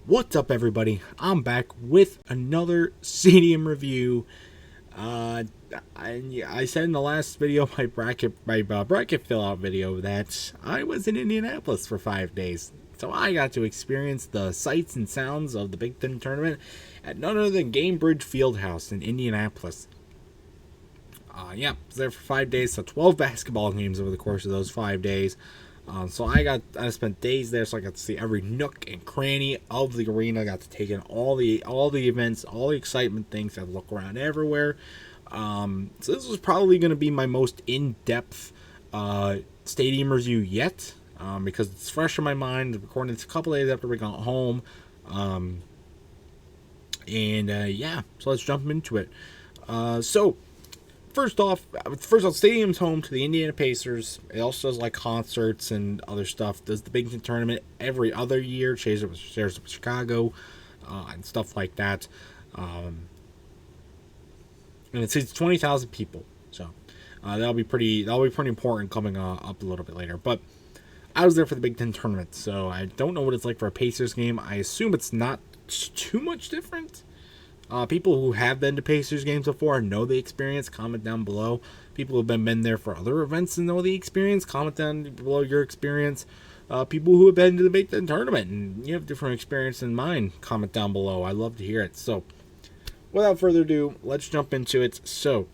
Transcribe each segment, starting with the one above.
What's up, everybody? I'm back with another stadium review. I said in the last video, my bracket fill out video, that I was in Indianapolis for 5 days. So I got to experience the sights and sounds of the Big Ten tournament at none other than Gainbridge Fieldhouse in Indianapolis. I was there for 5 days, so 12 basketball games over the course of those 5 days. So I spent days there, so I got to see every nook and cranny of the arena. I got to take in all the events, all the excitement things. I look around everywhere. So this was probably going to be my most in-depth stadium review yet, because it's fresh in my mind. I'm recording this a couple days after we got home. So let's jump into it. First off, stadium's home to the Indiana Pacers. It also does like concerts and other stuff. Does the Big Ten tournament every other year. Shares it with Chicago and stuff like that. And it seats 20,000 people. So that'll be pretty important coming up a little bit later. But I was there for the Big Ten tournament, so I don't know what it's like for a Pacers game. I assume it's not too much different. People who have been to Pacers games before know the experience. Comment down below. People who have been there for other events and know the experience. Comment down below your experience. People who have been to the Big Ten tournament and you have different experience than mine. Comment down below. I'd love to hear it. So, without further ado, let's jump into it. So,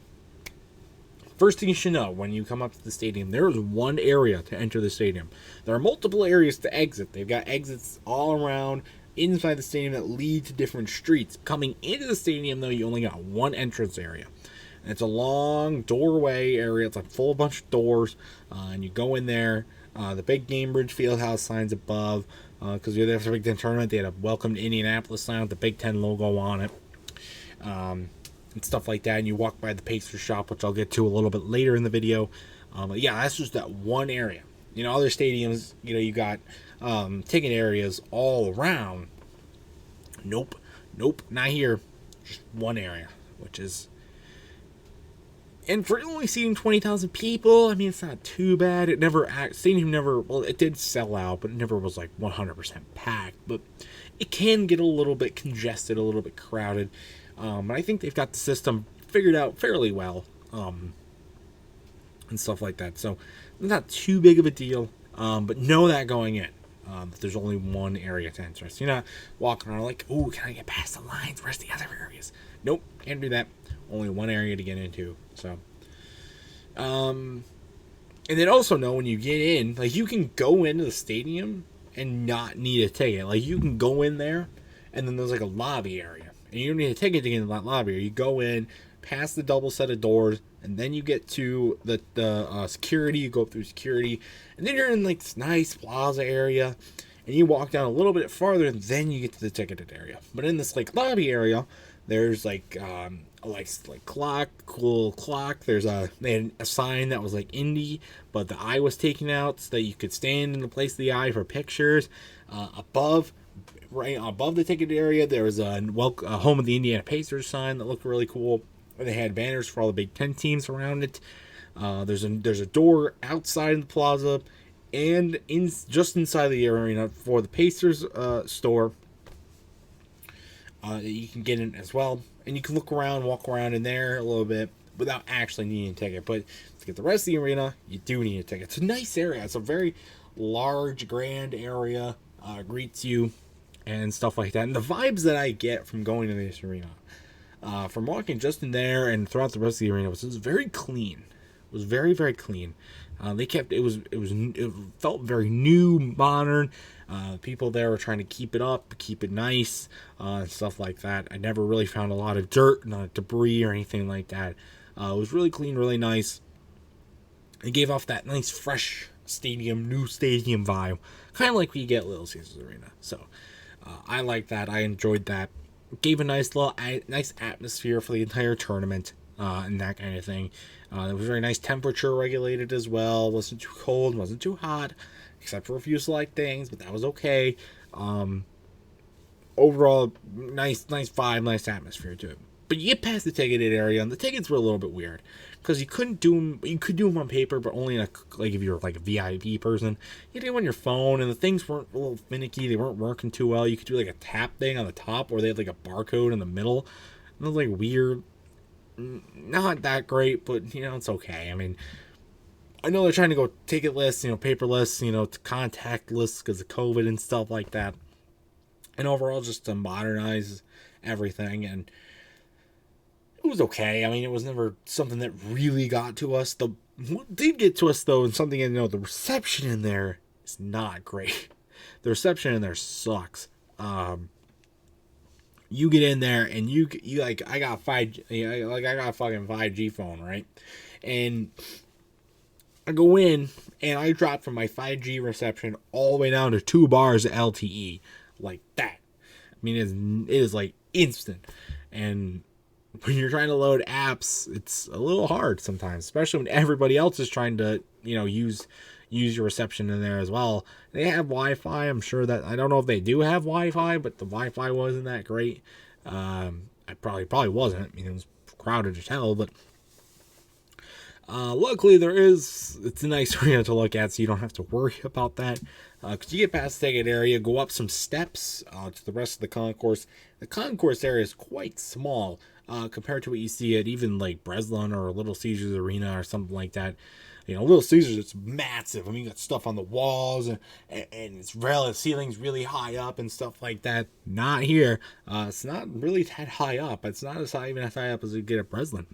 first thing you should know when you come up to the stadium, there is one area to enter the stadium. There are multiple areas to exit. They've got exits all around inside the stadium that lead to different streets. Coming into the stadium, though, you only got one entrance area. And it's a long doorway area. It's like full of a bunch of doors. And you go in there. The big Gainbridge Fieldhouse signs above. Because you're there for the Big Ten tournament. They had a Welcome to Indianapolis sign with the Big Ten logo on it. And stuff like that. And you walk by the Pacers shop, which I'll get to a little bit later in the video. But yeah, that's just that one area. Other stadiums, you got ticket areas all around. Nope, not here. Just one area, which is... And for only seating 20,000 people, I mean, it's not too bad. It did sell out, but it never was like 100% packed. But it can get a little bit congested, a little bit crowded. But I think they've got the system figured out fairly well. And stuff like that. So, not too big of a deal. But know that going in. That there's only one area to enter. So you're not walking around like, oh, can I get past the lines? Where's the other areas? Nope, can't do that. Only one area to get into. So, and then also know when you get in, like, you can go into the stadium and not need a ticket. Like, you can go in there, and then there's like a lobby area, and you don't need a ticket to get into that lobby area. You go in, past the double set of doors, and then you get to the security. You go up through security, and then you're in like this nice plaza area, and you walk down a little bit farther, and then you get to the ticketed area. But in this like lobby area, there's like cool clock. They had a sign that was like Indy, but the eye was taken out so that you could stand in the place of the eye for pictures. Right above the ticket area, there was a home of the Indiana Pacers sign that looked really cool. They had banners for all the Big Ten teams around it. There's a door outside the plaza, and just inside the arena for the Pacers store that you can get in as well. And you can walk around in there a little bit without actually needing a ticket. But to get the rest of the arena, you do need a ticket. It's a nice area. It's a very large, grand area. Greets you and stuff like that. And the vibes that I get from going to this arena, from walking just in there and throughout the rest of the arena, was very clean. It was very, very clean. It felt very new, modern. People there were trying to keep it up, keep it nice, and stuff like that. I never really found a lot of dirt, not debris or anything like that. It was really clean, really nice. It gave off that nice, fresh new stadium vibe, kind of like we get at Little Caesars Arena. So I like that. I enjoyed that. Gave a nice atmosphere for the entire tournament, and that kind of thing. It was very nice temperature regulated as well. Wasn't too cold, wasn't too hot, except for a few slight things, but that was okay. Overall, nice vibe, nice atmosphere to it. But you get past the ticketed area, and the tickets were a little bit weird because you couldn't do them. You could do them on paper, but only in a, like if you're like a VIP person. You do them on your phone, and the things weren't a little finicky. They weren't working too well. You could do like a tap thing on the top, or they had like a barcode in the middle. And it was like weird. Not that great, but it's okay. I mean, I know they're trying to go ticketless, paperless, to contactless because of COVID and stuff like that, and overall just to modernize everything. And it was okay. I mean, it was never something that really got to us. What did get to us though, and something the reception in there is not great. The reception in there sucks. You get in there and you like I got I got a fucking 5G phone, right? And I go in and I drop from my 5G reception all the way down to 2 bars of LTE like that. I mean, it is like instant. And when you're trying to load apps, it's a little hard sometimes, especially when everybody else is trying to, use your reception in there as well. They have Wi-Fi. I'm sure that I don't know if they do have Wi-Fi, but the Wi-Fi wasn't that great. I probably wasn't. I mean, it was crowded as hell, but luckily it's a nice arena to look at, so you don't have to worry about that. Because you get past the ticket area, go up some steps to the rest of the concourse. The concourse area is quite small compared to what you see at even like Breslin or Little Caesars Arena or something like that. Little Caesars, it's massive. I mean, you got stuff on the walls and the ceiling's really high up and stuff like that. Not here. It's not really that high up. It's not even as high up as you get at Breslin.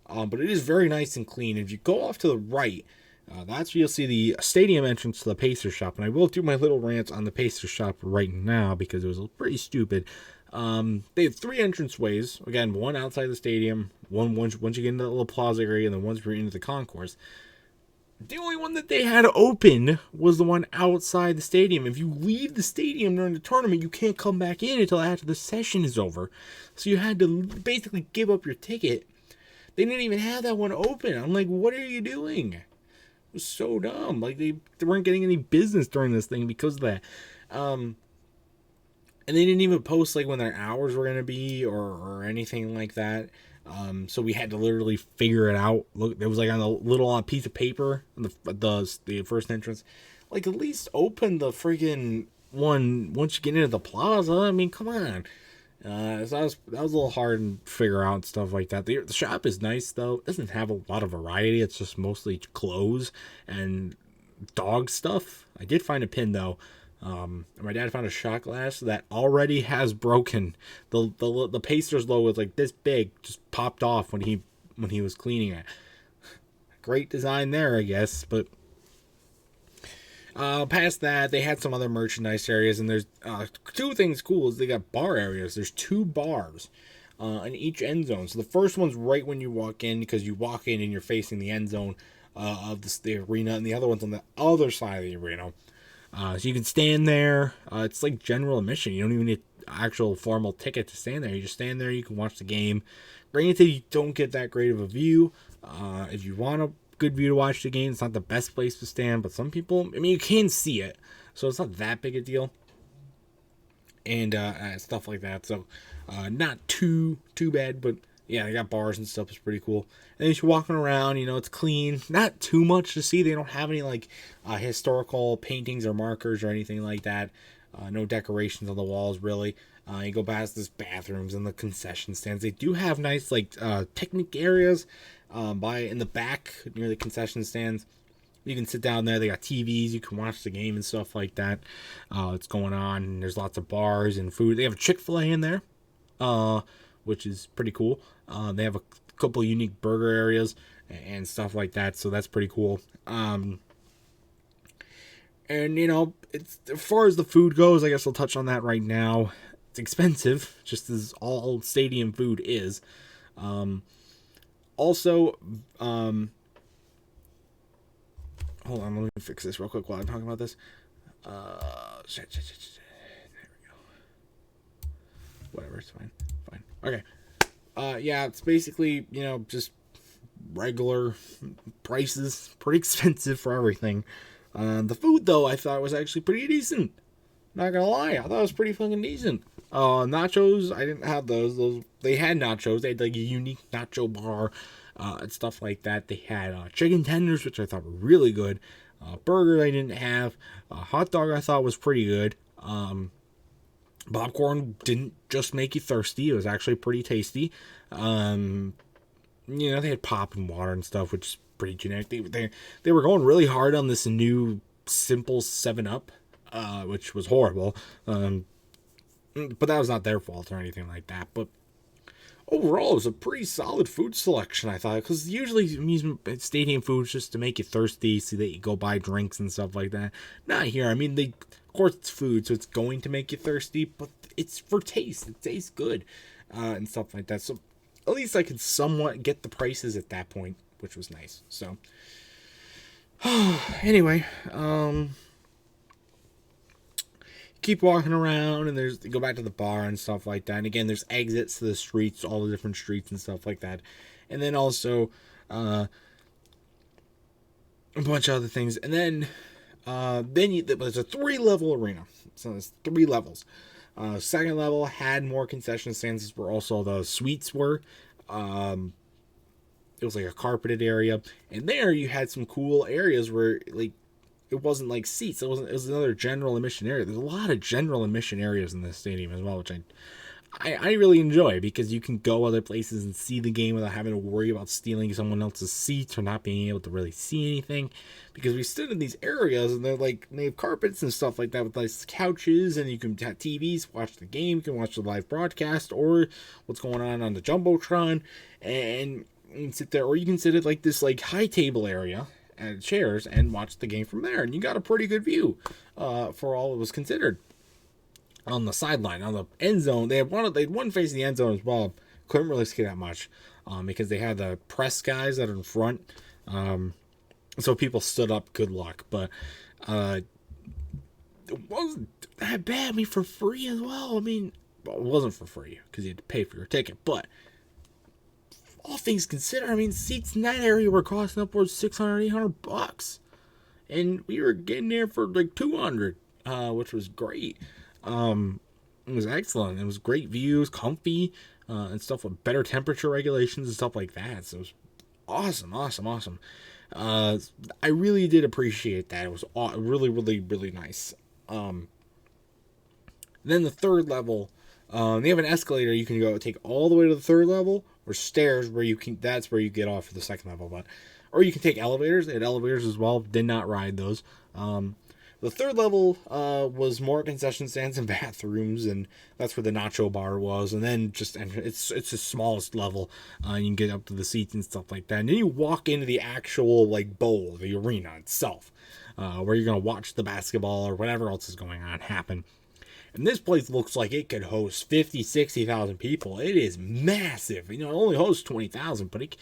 But it is very nice and clean. If you go off to the right, that's where you'll see the stadium entrance to the Pacers shop. And I will do my little rant on the Pacers shop right now because it was pretty stupid. They have 3 entranceways. Again, one outside the stadium, one once you get into the little plaza area, and then once you're into the concourse. The only one that they had open was the one outside the stadium. If you leave the stadium during the tournament, you can't come back in until after the session is over. So you had to basically give up your ticket. They didn't even have that one open. I'm like, what are you doing? It was so dumb. Like, they weren't getting any business during this thing because of that. And they didn't even post like when their hours were going to be or anything like that. So we had to literally figure it out. Look, it was like on a little piece of paper, the first entrance. Like, at least open the freaking one once you get into the plaza. I mean, come on. So that was a little hard to figure out and stuff like that. The shop is nice though. It doesn't have a lot of variety. It's just mostly clothes and dog stuff. I did find a pin though. My dad found a shot glass that already has broken. The Pacers logo was like this big, just popped off when he was cleaning it. Great design there, I guess. But past that, they had some other merchandise areas, and there's 2 things cool is they got bar areas. There's 2 bars in each end zone. So the first one's right when you walk in, because you walk in and you're facing the end zone of the arena, and the other one's on the other side of the arena. So you can stand there. It's like general admission. You don't even need an actual formal ticket to stand there. You just stand there. You can watch the game. Granted, you don't get that great of a view. If you want a good view to watch the game, it's not the best place to stand. But some people, I mean, you can see it. So it's not that big a deal. And stuff like that. So not too bad. But yeah, they got bars and stuff. It's pretty cool. And as you're walking around, it's clean. Not too much to see. They don't have any like historical paintings or markers or anything like that. No decorations on the walls really. You go past this bathrooms and the concession stands. They do have nice like picnic areas in the back near the concession stands. You can sit down there. They got TVs. You can watch the game and stuff like that. It's going on. And there's lots of bars and food. They have a Chick-fil-A in there, which is pretty cool. They have a couple unique burger areas and stuff like that, so that's pretty cool. And it's, as far as the food goes, I guess I'll touch on that right now. It's expensive, just as all stadium food is. Also, hold on, let me fix this real quick while I'm talking about this. There we go. Whatever, it's fine. Okay. Yeah, it's basically, just regular prices. Pretty expensive for everything. The food, though, I thought was actually pretty decent. Not gonna lie, I thought it was pretty fucking decent. Nachos, I didn't have those. They had nachos. They had like a unique nacho bar and stuff like that. They had chicken tenders, which I thought were really good. Burger I didn't have. Hot dog I thought was pretty good. Popcorn didn't just make you thirsty. It was actually pretty tasty. They had pop and water and stuff, which is pretty generic. They were going really hard on this new simple 7-Up, which was horrible. But that was not their fault or anything like that. But overall, it was a pretty solid food selection, I thought, because usually amusement stadium food's just to make you thirsty so that you go buy drinks and stuff like that. Not here. I mean, of course it's food, so it's going to make you thirsty, but it's for taste. It tastes good and stuff like that. So at least I could somewhat get the prices at that point, which was nice. So anyway, keep walking around, and go back to the bar and stuff like that. And again, there's exits to the streets, all the different streets and stuff like that. And then also a bunch of other things. And then there's a 3-level arena. So there's 3 levels. Second level had more concession stands where also the suites were. It was like a carpeted area, and there you had some cool areas where like it wasn't like seats. It was another general admission area. There's a lot of general admission areas in this stadium as well, which I really enjoy, because you can go other places and see the game without having to worry about stealing someone else's seats or not being able to really see anything. Because we stood in these areas and they have carpets and stuff like that with nice couches, and you can have TVs, watch the game, you can watch the live broadcast or what's going on the Jumbotron, and you can sit there, or you can sit at like this like high table area and chairs and watch the game from there, and you got a pretty good view for all it was considered. On the sideline, on the end zone, they had one facing the end zone as well. Couldn't really see that much because they had the press guys that are in front, so people stood up. Good luck, but it wasn't that bad. I mean, for free as well. I mean, well, it wasn't for free because you had to pay for your ticket, but all things considered, I mean, seats in that area were costing upwards $600, $800, and we were getting there for like $200, which was great. It was excellent. It was great views, comfy, and stuff with better temperature regulations and stuff like that. So it was awesome. I really did appreciate that. It was really, really, really nice. Then the third level, they have an escalator you can go take all the way to the third level, or stairs that's where you get off for the second level, or you can take elevators. They had elevators as well. Did not ride those. The third level was more concession stands and bathrooms, and that's where the nacho bar was. And then it's the smallest level. You can get up to the seats and stuff like that. And then you walk into the actual like bowl, the arena itself, where you're gonna watch the basketball or whatever else is going on happen. And this place looks like it could host 50, 60,000 people. It is massive. You know, it only hosts 20,000, but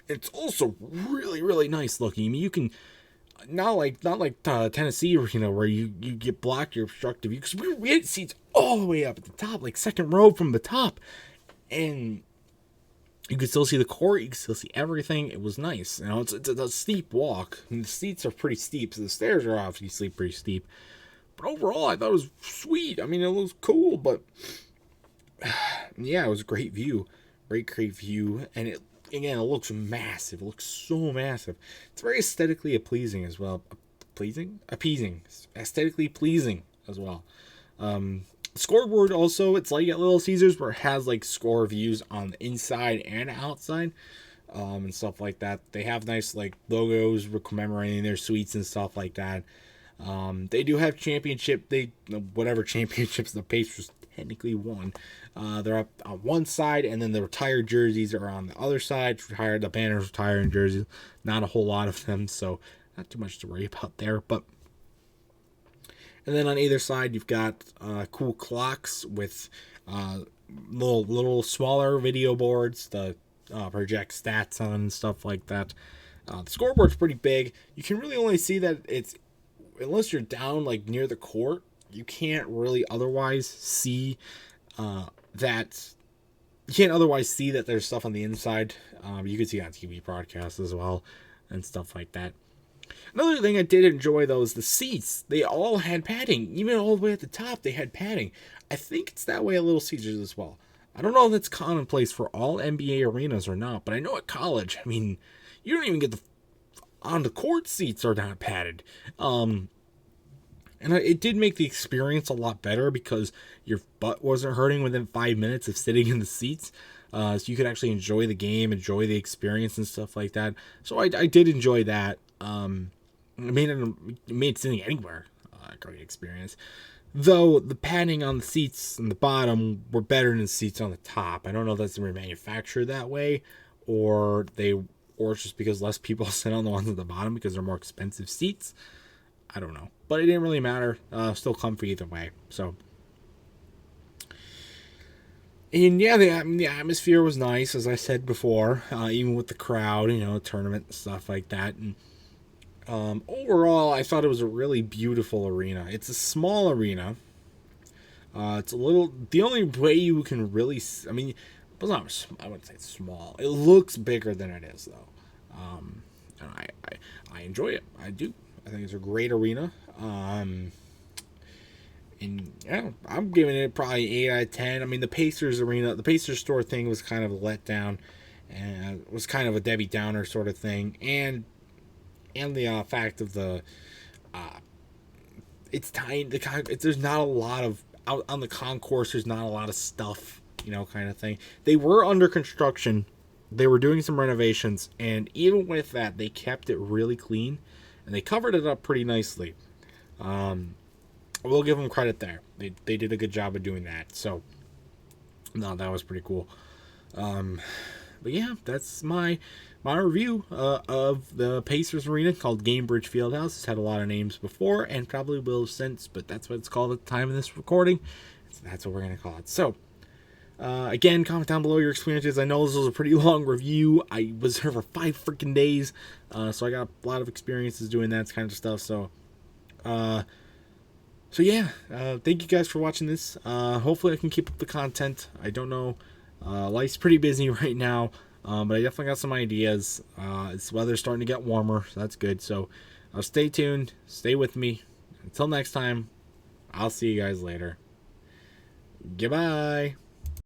it's also really, really nice looking. I mean, you can not like Tennessee, where you get blocked, you're obstructive. Because we had seats all the way up at the top, like second row from the top, and you could still see the court. You could still see everything. It was nice. You know, it's a steep walk. I mean, the seats are pretty steep, so the stairs are obviously pretty steep. But overall, I thought it was sweet. I mean, it was cool, but yeah, it was a great view. Great view. And it looks massive. It looks so massive. It's very aesthetically pleasing as well. Appeasing. Aesthetically pleasing as well. Scoreboard also, it's like at Little Caesars, where it has like score views on the inside and outside. And stuff like that. They have nice like logos commemorating their suites and stuff like that. They do have whatever championships the Pacers technically won. They're up on one side, and then the retired jerseys are on the other side. The banners, retired jerseys. Not a whole lot of them, so not too much to worry about there. And then on either side, you've got cool clocks with little smaller video boards to project stats on and stuff like that. The scoreboard's pretty big. You can really only see that unless you're down like near the court, you can't really otherwise see that. You can't otherwise see that there's stuff on the inside. You can see it on TV broadcasts as well and stuff like that. Another thing I did enjoy though is the seats. They all had padding, even all the way at the top. They had padding. I think it's that way at Little Caesars as well. I don't know if that's commonplace for all NBA arenas or not, but I know at college, I mean, you don't even get the on the court seats are not padded. And it did make the experience a lot better because your butt wasn't hurting within 5 minutes of sitting in the seats. So you could actually enjoy the game, enjoy the experience and stuff like that. So I did enjoy that. It made sitting anywhere a great experience. Though the padding on the seats on the bottom were better than the seats on the top. I don't know if that's manufactured that way, or it's just because less people sit on the ones at the bottom because they're more expensive seats. I don't know, but it didn't really matter. Still comfy either way. So, and yeah, the atmosphere was nice, as I said before. Even with the crowd, tournament and stuff like that. And overall, I thought it was a really beautiful arena. It's a small arena. It's a little. The only way you can really, it's not. I wouldn't say it's small. It looks bigger than it is, though. And I enjoy it. I do. I think it's a great arena. And yeah, I'm giving it probably 8 out of 10. I mean, the Pacers arena, the Pacers store thing was kind of a letdown, and it was kind of a Debbie Downer sort of thing. And the fact of it's tiny. There's not a lot of out on the concourse. There's not a lot of stuff, kind of thing. They were under construction. They were doing some renovations, and even with that, they kept it really clean. And they covered it up pretty nicely. We'll give them credit there. They did a good job of doing that. So, no, that was pretty cool. But yeah, that's my review of the Pacers Arena called Gainbridge Fieldhouse. It's had a lot of names before and probably will since, but that's what it's called at the time of this recording. So that's what we're going to call it. So, again, comment down below your experiences. I know this was a pretty long review. I was here for 5 freaking days, so I got a lot of experiences doing that kind of stuff. So yeah, thank you guys for watching this. Hopefully I can keep up the content. I don't know. Life's pretty busy right now, but I definitely got some ideas. It's weather's starting to get warmer, so that's good. So stay tuned. Stay with me. Until next time, I'll see you guys later. Goodbye.